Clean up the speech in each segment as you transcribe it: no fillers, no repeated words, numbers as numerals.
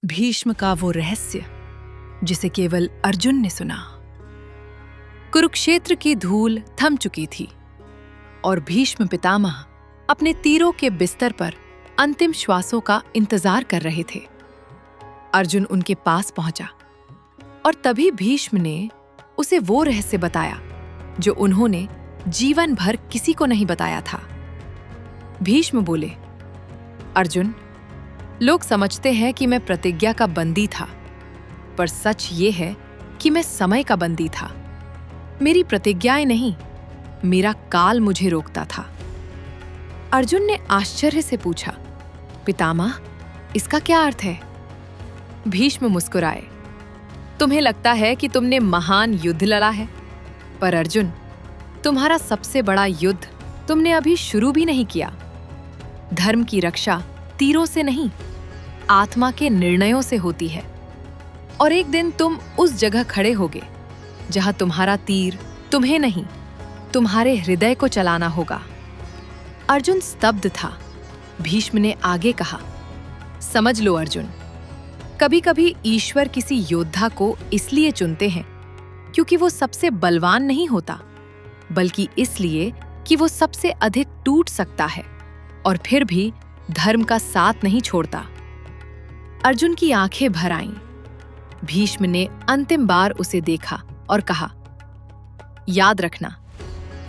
भीष्म का वो रहस्य जिसे केवल अर्जुन ने सुना। कुरुक्षेत्र की धूल थम चुकी थी और भीष्म पितामह अपने तीरों के बिस्तर पर अंतिम श्वासों का इंतजार कर रहे थे। अर्जुन उनके पास पहुंचा और तभी भीष्म ने उसे वो रहस्य बताया जो उन्होंने जीवन भर किसी को नहीं बताया था। भीष्म बोले, अर्जुन, लोग समझते हैं कि मैं प्रतिज्ञा का बंदी था, पर सच ये है कि मैं समय का बंदी था। मेरी प्रतिज्ञाएं नहीं, मेरा काल मुझे रोकता था। अर्जुन ने आश्चर्य से पूछा, पितामह, इसका क्या अर्थ है? भीष्म मुस्कुराए, तुम्हें लगता है कि तुमने महान युद्ध लड़ा है, पर अर्जुन, तुम्हारा सबसे बड़ा युद्ध तुमने अभी शुरू भी नहीं किया। धर्म की रक्षा तीरों से नहीं, आत्मा के निर्णयों से होती है। और एक दिन तुम उस जगह खड़े होगे जहां तुम्हारा तीर तुम्हें नहीं, तुम्हारे हृदय को चलाना होगा। अर्जुन स्तब्ध था। भीष्म ने आगे कहा, समझ लो अर्जुन, कभी-कभी ईश्वर किसी योद्धा को इसलिए चुनते हैं क्योंकि वो सबसे बलवान नहीं होता, बल्कि इसलिए कि वो सबसे अधिक टूट सकता है और फिर भी धर्म का साथ नहीं छोड़ता। अर्जुन की आंखें भर आईं। भीष्म ने अंतिम बार उसे देखा और कहा, याद रखना,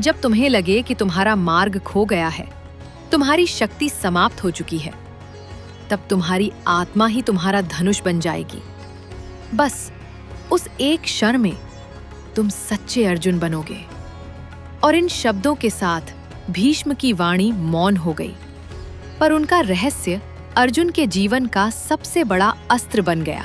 जब तुम्हें लगे कि तुम्हारा मार्ग खो गया है, तुम्हारी शक्ति समाप्त हो चुकी है, तब तुम्हारी आत्मा ही तुम्हारा धनुष बन जाएगी। बस उस एक क्षण में तुम सच्चे अर्जुन बनोगे। और इन शब्दों के साथ भीष्म की वाणी मौन हो गई, पर उनका रहस्य अर्जुन के जीवन का सबसे बड़ा अस्त्र बन गया।